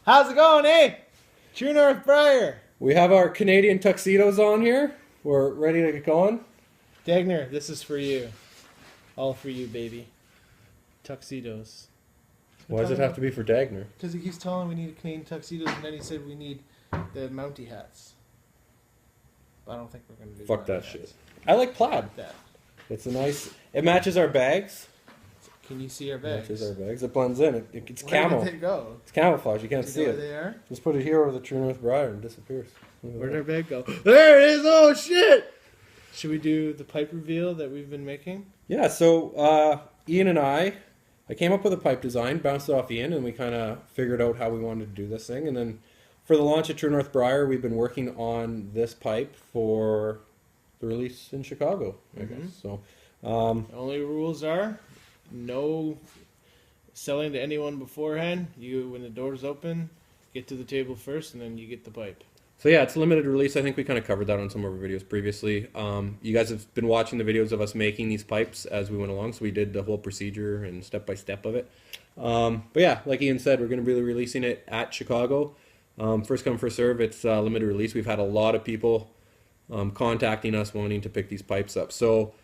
How's it going, eh? True North Briar. We have our Canadian tuxedos on here. We're ready to get going. Dagner, this is for you. All for you, baby. Tuxedos. Why does it have to be for Dagner? Because he keeps telling we need Canadian tuxedos, and then he said we need the Mountie hats. But I don't think we're going to do Fuck that hats. shit. I like plaid. That. It's a nice... It matches our bags. Can you see our It bags? matches our bags. It blends in. It's Where camo. did they go? It's camouflage. You can't Do see you know where it. they are? Just put it here over the True North Briar and it disappears. Where'd our bag go? There it is! Oh, shit! Should we do the pipe reveal that we've been making? Yeah, so Ian and I came up with a pipe design, bounced it off Ian, and we kind of figured out how we wanted to do this thing. And then for the launch at True North Briar, we've been working on this pipe for the release in Chicago, I guess. So, The only rules are no selling to anyone beforehand. You, when the doors open, get to the table first, and then you get the pipe. so yeah, it's a limited release. I think we kind of covered that on some of our videos previously. You guys have been watching the videos of us making these pipes as we went along, so we did the whole procedure and step-by-step of it. But yeah, like Ian said, we're going to be releasing it at Chicago. First come, first serve. It's a limited release. We've had a lot of people contacting us wanting to pick these pipes up. So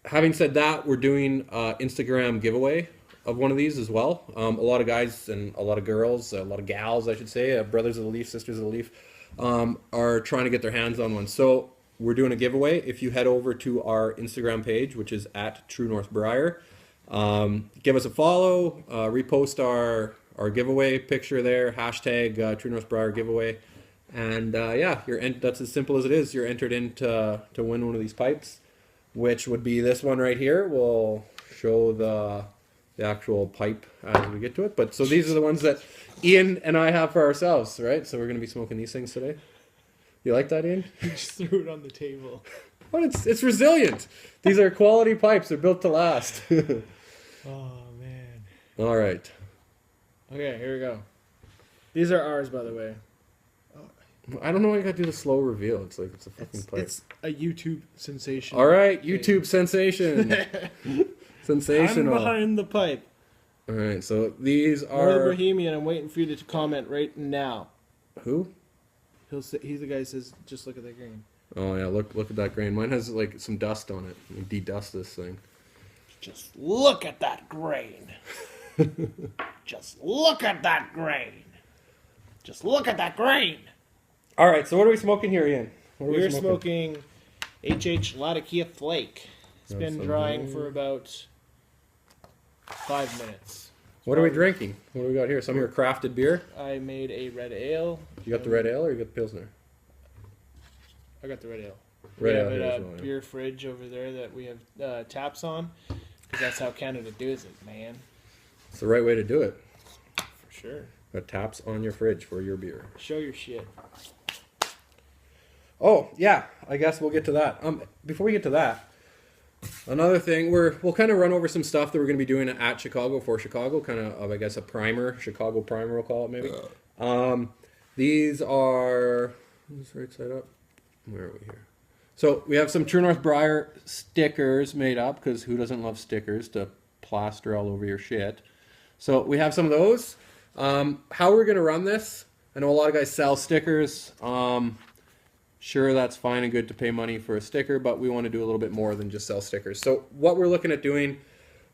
having said that, we're doing an Instagram giveaway of one of these as well. A lot of guys and a lot of girls, a lot of gals, I should say, brothers of the Leaf, sisters of the Leaf, are trying to get their hands on one. So we're doing a giveaway. If you head over to our Instagram page, which is at True North Briar, give us a follow, repost our giveaway picture there, hashtag True North Briar giveaway. And yeah, that's as simple as it is. You're entered in to win one of these pipes, which would be this one right here. We'll show the actual pipe as we get to it. But so these are the ones that Ian and I have for ourselves, right? So we're going to be smoking these things today. You like that, Ian? You just threw it on the table. But it's resilient. These are quality pipes. They're built to last. Oh, man. All right. Okay, here we go. These are ours, by the way. I don't know why you got to do the slow reveal. It's like it's a fucking pipe. It's a YouTube sensation. All right, YouTube sensation. Sensational. I'm behind the pipe. All right, so these More the are... Bohemian, I'm waiting for you to comment right now. Who? He's the guy who says, just look at the green. Oh yeah, look at that grain. Mine has like some dust on it. Let me de-dust this thing. Just look at that grain. Just look at that grain. Just look at that grain. All right, so what are we smoking here, Ian? What are We're smoking HH Latakia Flake. It's been That's drying amazing. for about 5 minutes. What are we drinking? What do we got here? Some of your crafted beer? I made a red ale. You got the red ale or you got the Pilsner? I got the red ale. Red we ale have here a as well, yeah. beer fridge over there that we have taps on. Because that's how Canada does it, man. It's the right way to do it. For sure. Got taps on your fridge for your beer. Show your shit. Oh, yeah, I guess we'll get to that. Before we get to that, another thing, we'll kind of run over some stuff that we're going to be doing at Chicago for Chicago, kind of, I guess, a primer, Chicago primer we'll call it maybe. These are, is this right side up? Where are we here? So we have some True North Briar stickers made up, because who doesn't love stickers to plaster all over your shit? So we have some of those. How we're going to run this, I know a lot of guys sell stickers. Sure, that's fine and good to pay money for a sticker, but we want to do a little bit more than just sell stickers. So what we're looking at doing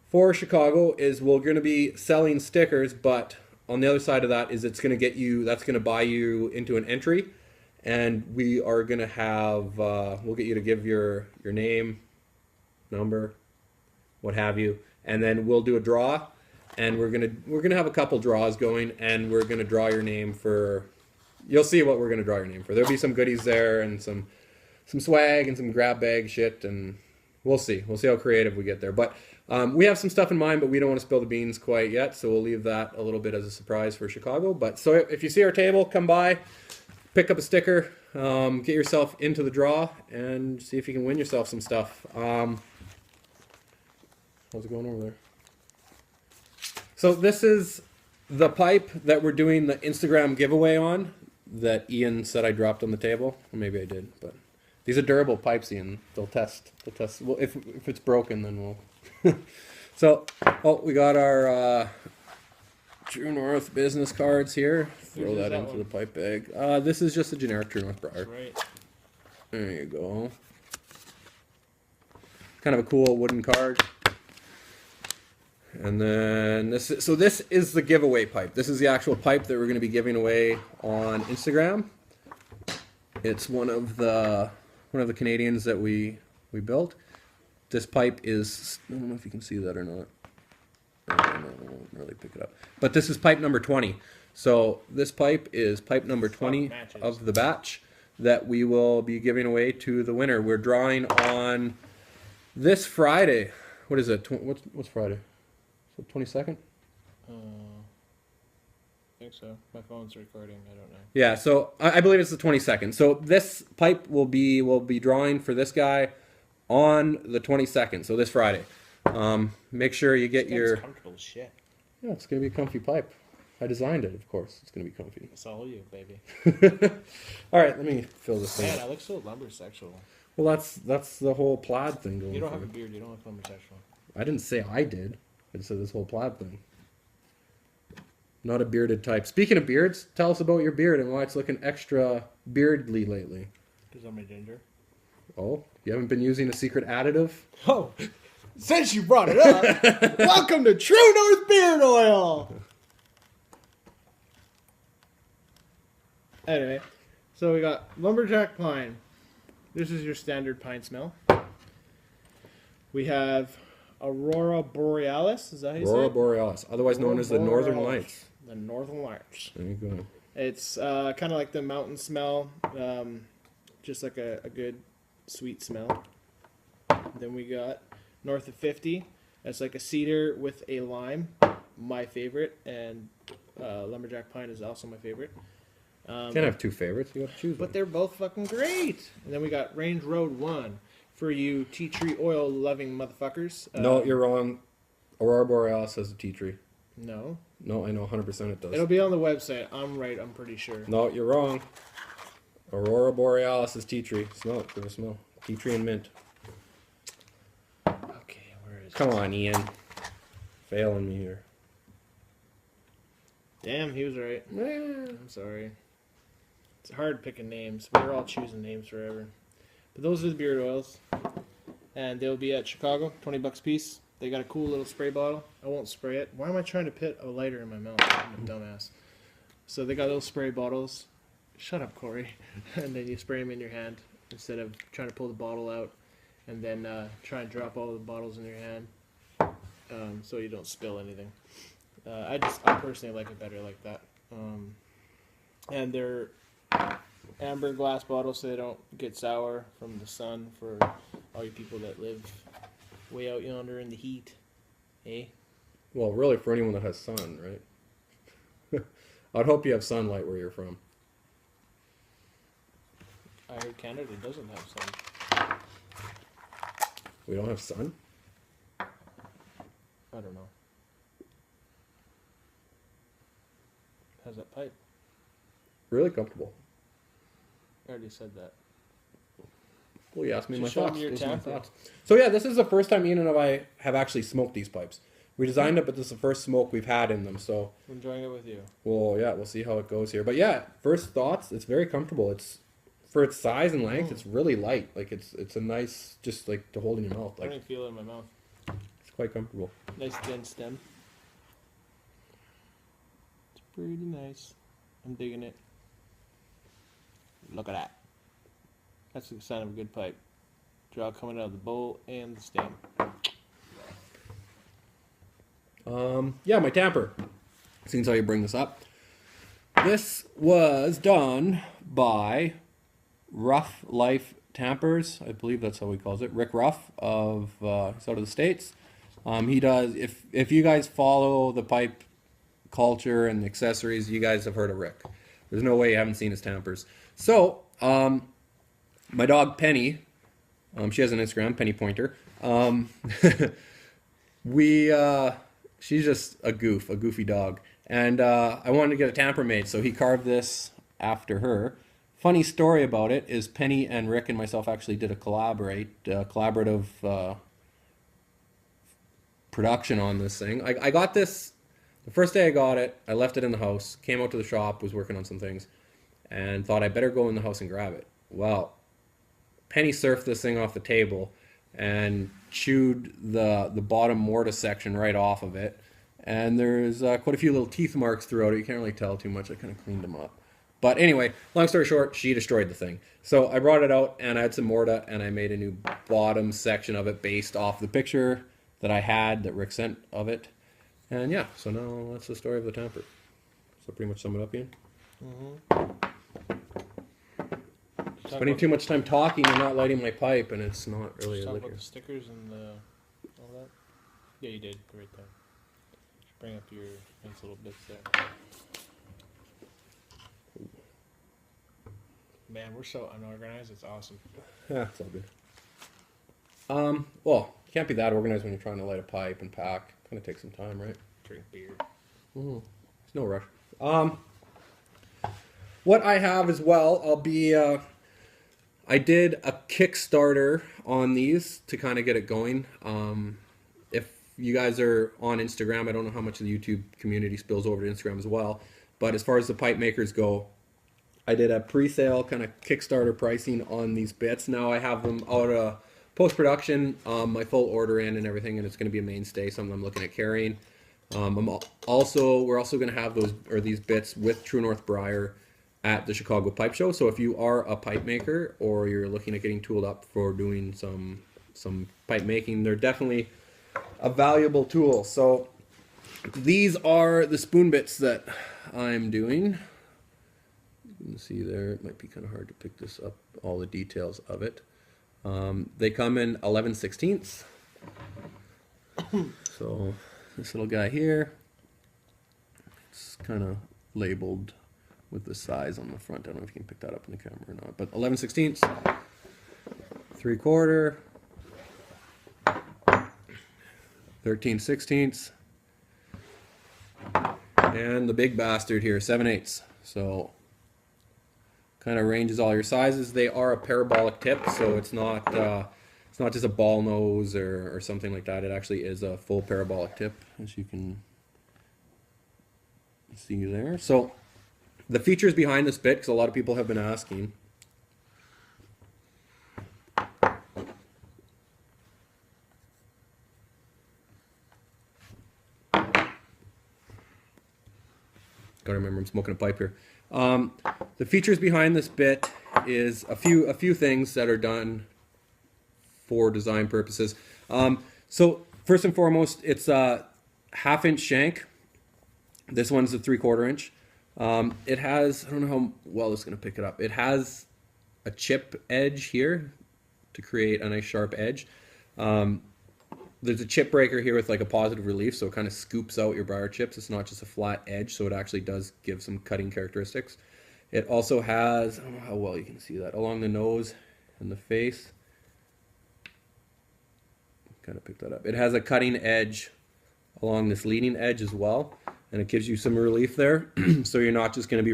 for Chicago is we're going to be selling stickers, but on the other side of that is it's going to get you, that's going to buy you into an entry, and we are going to have, we'll get you to give your name, number, what have you, and then we'll do a draw, and we're gonna have a couple draws going, and we're going to draw your name for... You'll see what we're going to draw your name for. There'll be some goodies there and some swag and some grab bag shit, and we'll see. We'll see how creative we get there. But we have some stuff in mind, but we don't want to spill the beans quite yet, so we'll leave that a little bit as a surprise for Chicago. But so if you see our table, come by, pick up a sticker, get yourself into the draw, and see if you can win yourself some stuff. How's it going over there? So this is the pipe that we're doing the Instagram giveaway on, that Ian said I dropped on the table. Or maybe I did, but these are durable pipes, Ian. They'll test. Well, if it's broken, then we'll... So, oh, we got our True North business cards here. Throw Whose is that that into one? the pipe bag. This is just a generic True North Briar. That's right. There you go. Kind of a cool wooden card. And then this is the giveaway pipe. This is the actual pipe that we're going to be giving away on Instagram. It's one of the Canadians that we built. This pipe is, I don't know if you can see that or not. I won't really pick it up. But this is pipe number 20. So this pipe is pipe number 20 of the batch that we will be giving away to the winner. We're drawing on this Friday. What is it? What's Friday? So 22nd? I think so. My phone's recording. I don't know. Yeah, so I believe it's the 22nd. So this pipe will be drawing for this guy on the 22nd. So this Friday. Make sure you get your. Comfortable as shit. Yeah, it's gonna be a comfy pipe. I designed it, of course. It's gonna be comfy. It's all you, baby. All right, let me fill this thing. Man, up. I look so lumbersexual. Well, that's the whole plaid thing going. You don't for have a it. beard. You don't look lumbersexual. I didn't say I did. I just said this whole plaid thing. Not a bearded type. Speaking of beards, tell us about your beard and why it's looking extra beardly lately. Because I'm a ginger. Oh, you haven't been using a secret additive? Oh, since you brought it up, welcome to True North Beard Oil. Anyway, so we got lumberjack pine. This is your standard pine smell. We have Aurora Borealis. Is that how you say Aurora it? Borealis, otherwise known as the Northern Borealis. Lights. The Northern Lights. There you go. It's kind of like the mountain smell, just like a good sweet smell. Then we got North of 50. That's like a cedar with a lime, my favorite, and lumberjack pine is also my favorite. Can't have two favorites. You have to choose But one. they're both fucking great. And then we got Range Road 1 for you tea tree oil loving motherfuckers. No, you're wrong. Aurora Borealis has a tea tree. No. No, I know 100% it does. It'll be on the website. I'm right. I'm pretty sure. No, you're wrong. Aurora Borealis is tea tree. Smell it. Give it a smell. Tea tree and mint. Okay, where is Come it? on, Ian. Failing me here. Damn, he was right. I'm sorry. It's hard picking names. We're all choosing names forever. But those are the beard oils. And they'll be at Chicago, $20 a piece. They got a cool little spray bottle. I won't spray it. Why am I trying to put a lighter in my mouth? I'm a dumbass. So they got those spray bottles. Shut up, Corey. And then you spray them in your hand instead of trying to pull the bottle out and then try and drop all the bottles in your hand so you don't spill anything. I personally like it better like that. And they're amber glass bottles so they don't get sour from the sun for all you people that live way out yonder in the heat. Eh? Well, really, for anyone that has sun, right? I'd hope you have sunlight where you're from. I heard Canada doesn't have sun. We don't have sun? I don't know. How's that pipe? Really comfortable. I already said that. Well, you asked me Just my show thoughts. me your Those are my tamper. thoughts. So yeah, this is the first time Ian and I have actually smoked these pipes. We designed it, but this is the first smoke we've had in them. So, I'm enjoying it with you. we'll see how it goes here. But yeah, first thoughts. It's very comfortable. It's for its size and length. It's really light. Like it's a nice, just like to hold in your mouth. I Like don't even feel it in my mouth. it's quite comfortable. Nice thin stem. It's pretty nice. I'm digging it. Look at that. That's the sign of a good pipe. Draw coming out of the bowl and the stem. Yeah, my tamper. Seeing how you bring this up. This was done by Rough Life Tampers. I believe that's how he calls it. Rick Ruff of he's out of the States. He does. If you guys follow the pipe culture and accessories, you guys have heard of Rick. There's no way you haven't seen his tampers. So, my dog Penny, she has an Instagram, Penny Pointer. She's just a goofy dog. And I wanted to get a tamper made, so he carved this after her. Funny story about it is Penny and Rick and myself actually did a collaborative production on this thing. I got this. The first day I got it, I left it in the house, came out to the shop, was working on some things, and thought I better go in the house and grab it. Well, Penny surfed this thing off the table and chewed the bottom mortise section right off of it. And there's quite a few little teeth marks throughout it. You can't really tell too much. I kind of cleaned them up. But anyway, long story short, she destroyed the thing. So I brought it out and I had some Morta and I made a new bottom section of it based off the picture that I had that Rick sent of it. And yeah, so now that's the story of the tamper. So pretty much sum it up, Ian. Spending too much time talking and not lighting my pipe, and it's not really a talk liquor. about the stickers and all that. Yeah, you did right there. Bring up your nice little bits there. Man, we're so unorganized. It's awesome. Yeah, it's all good. Well, you can't be that organized when you're trying to light a pipe and pack. Kind of takes some time, right? Drink beer. There's no rush. What I have as well, I'll be. I did a Kickstarter on these to kind of get it going. If you guys are on Instagram, I don't know how much of the YouTube community spills over to Instagram as well. But as far as the pipe makers go, I did a pre-sale kind of Kickstarter pricing on these bits. Now I have them out of post-production, my full order in and everything, and it's going to be a mainstay, something I'm looking at carrying. We're also going to have these bits with True North Briar at the Chicago Pipe Show. So if you are a pipe maker or you're looking at getting tooled up for doing some pipe making, they're definitely a valuable tool. So these are the spoon bits that I'm doing. You can see there, it might be kind of hard to pick this up, all the details of it. They come in 11/16. So this little guy here, it's kind of labeled with the size on the front. I don't know if you can pick that up in the camera or not, but 11/16, 3/4, 13/16, and the big bastard here, 7/8. So kind of ranges all your sizes. They are a parabolic tip, so it's not just a ball nose or something like that. It actually is a full parabolic tip, as you can see there. So the features behind this bit, because a lot of people have been asking. Gotta remember I'm smoking a pipe here. The features behind this bit is a few things that are done for design purposes. So first and foremost, it's a 1/2-inch shank. This one's a 3/4 inch. It has, I don't know how well it's going to pick it up. It has a chip edge here to create a nice sharp edge. There's a chip breaker here with like a positive relief, so it kind of scoops out your briar chips. It's not just a flat edge, so it actually does give some cutting characteristics. It also has, I don't know how well you can see that, along the nose and the face. Kind of pick that up. It has a cutting edge along this leading edge as well, and it gives you some relief there. So you're not just going to be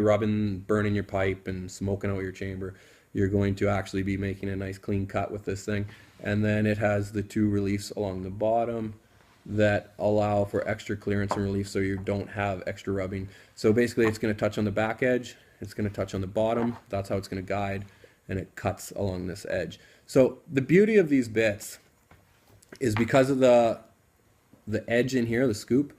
burning your pipe and smoking out your chamber. You're going to actually be making a nice clean cut with this thing. And then it has the 2 reliefs along the bottom that allow for extra clearance and relief, so you don't have extra rubbing. So basically it's going to touch on the back edge, it's going to touch on the bottom, that's how it's going to guide, and it cuts along this edge. So the beauty of these bits is because of the edge in here, the scoop,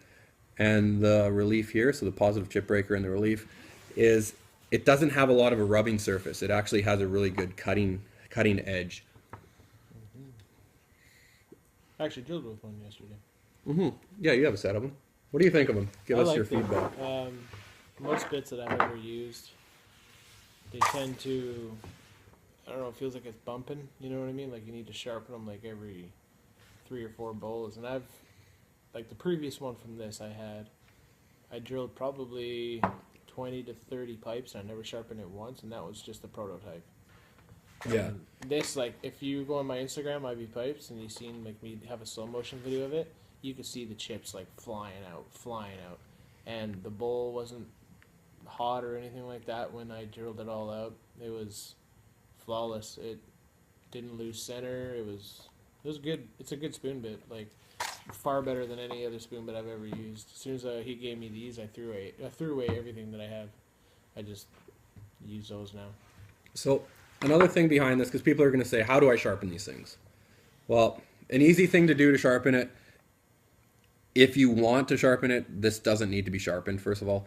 and the relief here, so the positive chip breaker and the relief, is it doesn't have a lot of a rubbing surface. It actually has a really good cutting edge. I actually drilled with one yesterday. Yeah, you have a set of them. What do you think of them? Give us like your them. feedback. Most bits that I've ever used, they tend to, I don't know, it feels like it's bumping, you know what I mean? Like you need to sharpen them like every 3 or 4 bowls. And like the previous one from this I drilled probably 20 to 30 pipes and I never sharpened it once, and that was just the prototype. Yeah. And this, like, if you go on my Instagram, IB Pipes, and you've seen like me have a slow motion video of it, you can see the chips like flying out. And the bowl wasn't hot or anything like that when I drilled it all out. It was flawless. It didn't lose center. It was good. It's a good spoon bit. Like, far better than any other spoon bit I've ever used. As soon as he gave me these, I threw away everything that I have. I just use those now. So another thing behind this, because people are going to say, how do I sharpen these things? Well, an easy thing to do to sharpen it, if you want to sharpen it, this doesn't need to be sharpened, first of all.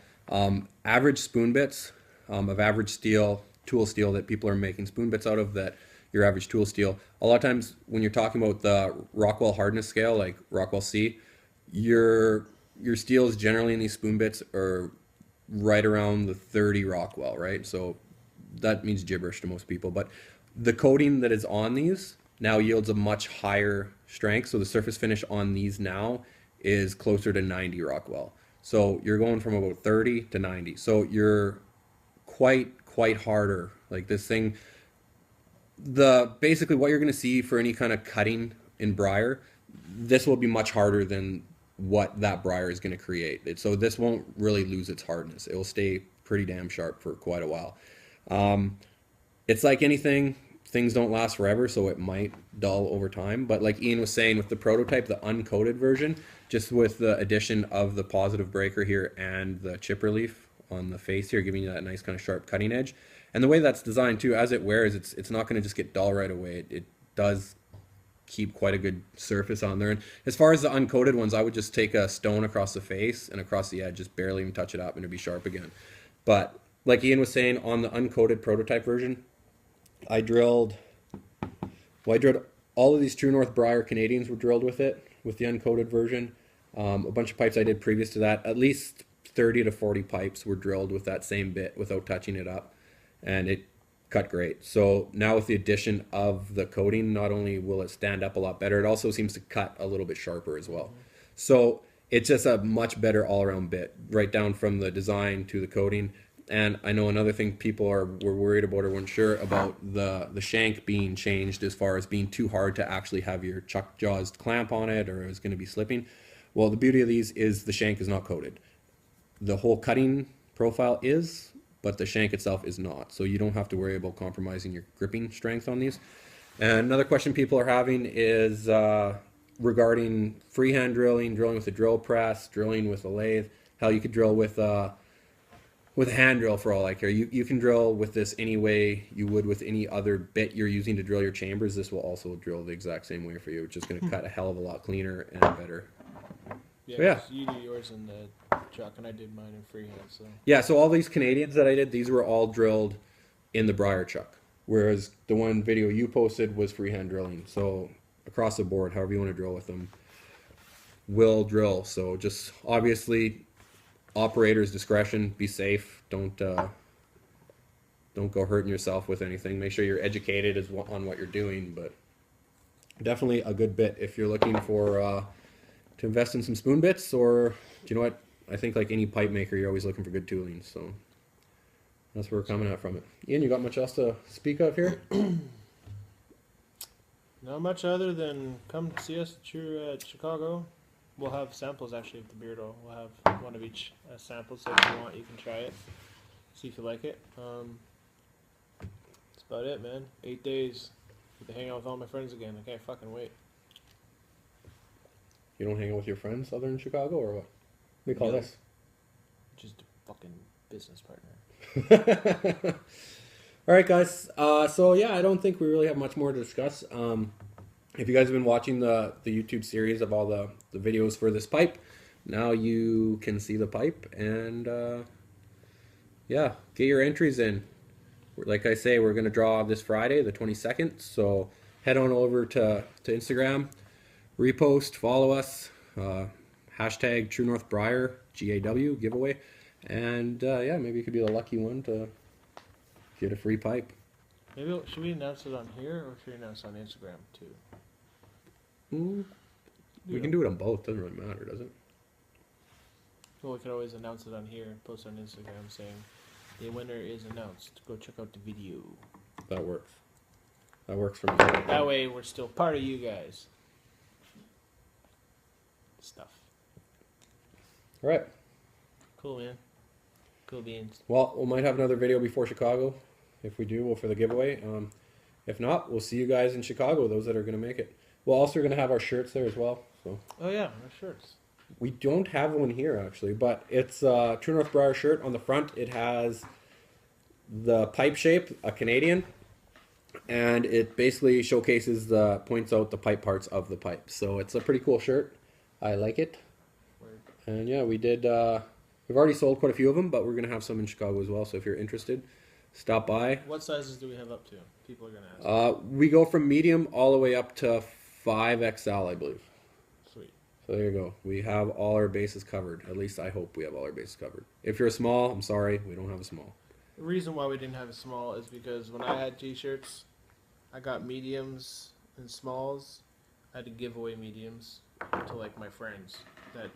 Average spoon bits of average steel, tool steel that people are making spoon bits out of, that your average tool steel, a lot of times when you're talking about the Rockwell hardness scale, like Rockwell C, your steels generally in these spoon bits are right around the 30 Rockwell, right? So that means gibberish to most people, but the coating that is on these now yields a much higher strength. So the surface finish on these now is closer to 90 Rockwell. So you're going from about 30 to 90. So you're quite harder. Like this thing, basically what you're going to see for any kind of cutting in Briar, this will be much harder than what that Briar is going to create. So this won't really lose its hardness. It will stay pretty damn sharp for quite a while. It's like anything, things don't last forever, so it might dull over time. But like Ian was saying, with the prototype, the uncoated version, just with the addition of the positive breaker here and the chip relief on the face here, giving you that nice kind of sharp cutting edge. And the way that's designed too, as it wears, it's not going to just get dull right away. It does keep quite a good surface on there. And as far as the uncoated ones, I would just take a stone across the face and across the edge, just barely even touch it up, and it'd be sharp again. But like Ian was saying, on the uncoated prototype version, I drilled all of these True North Briar Canadians were drilled with it, with the uncoated version. A bunch of pipes I did previous to that, at least 30 to 40 pipes were drilled with that same bit without touching it up, and it cut great. So now with the addition of the coating, not only will it stand up a lot better, it also seems to cut a little bit sharper as well. So it's just a much better all-around bit, right down from the design to the coating. And I know another thing people were worried about or weren't sure about, the shank being changed as far as being too hard to actually have your chuck jaws clamp on it, or it's going to be slipping. Well, the beauty of these is the shank is not coated. The whole cutting profile is, but the shank itself is not. So you don't have to worry about compromising your gripping strength on these. And another question people are having is regarding freehand drilling, drilling with a drill press, drilling with a lathe. Hell, you could drill with a hand drill for all I care. You can drill with this any way you would with any other bit you're using to drill your chambers. This will also drill the exact same way for you. It's just going to cut a hell of a lot cleaner and better. Yeah, So, yeah. You do yours in the chuck, and I did mine in freehand. So Yeah, so all these Canadians that I did, these were all drilled in the Briar chuck, whereas the one video you posted was freehand drilling. So across the board, however you want to drill with them, will drill. So just obviously, operator's discretion. Be safe. Don't go hurting yourself with anything. Make sure you're educated on what you're doing. But definitely a good bit if you're looking for to invest in some spoon bits, or do you know what? I think like any pipe maker, you're always looking for good tooling. So that's where we're coming at from it. Ian, you got much else to speak of here? not much other than come see us at Chicago. We'll have samples actually of the beard oil. We'll have one of each sample, so if you want, you can try it, see if you like it. That's about it, man. 8 days. Get to hang out with all my friends again. I can't fucking wait. You don't hang out with your friends other than Chicago, or what? What do you call this? Just a fucking business partner. All right, guys. So yeah, I don't think we really have much more to discuss. If you guys have been watching the YouTube series of all the videos for this pipe, now you can see the pipe, and yeah, get your entries in. Like I say, we're going to draw this Friday, the 22nd, so head on over to Instagram, repost, follow us, hashtag True North Briar, GAW, giveaway, and yeah, maybe you could be the lucky one to get a free pipe. Maybe should we announce it on here, or should we announce it on Instagram too? We can do it on both. Doesn't really matter, does it? Well, we could always announce it on here, post on Instagram saying the winner is announced. Go check out the video. That works. That works for me. That way, we're still part of you guys. Stuff. All right. Cool, man. Cool beans. Well, we might have another video before Chicago. If we do, we'll for the giveaway. If not, we'll see you guys in Chicago, those that are going to make it. We're also going to have our shirts there as well. So Oh yeah, our shirts. we don't have one here actually, but it's True North Briar shirt. On the front, it has the pipe shape, a Canadian, and it basically showcases points out the pipe parts of the pipe. So it's a pretty cool shirt. I like it. Word. And yeah, we did. We've already sold quite a few of them, but we're gonna have some in Chicago as well. So if you're interested, stop by. What sizes do we have up to? People are gonna ask. We go from medium all the way up to 5XL, I believe. Sweet. So there you go. We have all our bases covered. At least I hope we have all our bases covered. If you're a small, I'm sorry, we don't have a small. The reason why we didn't have a small is because when I had t-shirts, I got mediums and smalls. I had to give away mediums to like my friends that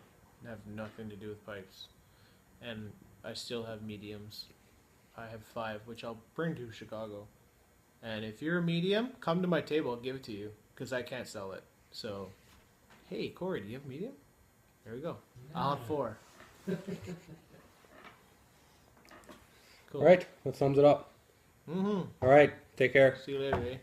have nothing to do with pipes. And I still have mediums. I have 5, which I'll bring to Chicago. And if you're a medium, come to my table. I'll give it to you because I can't sell it. So, hey, Corey, do you have medium? There we go. I'll have 4. Cool. All right, that sums it up. Mm-hmm. All right, take care. See you later, eh?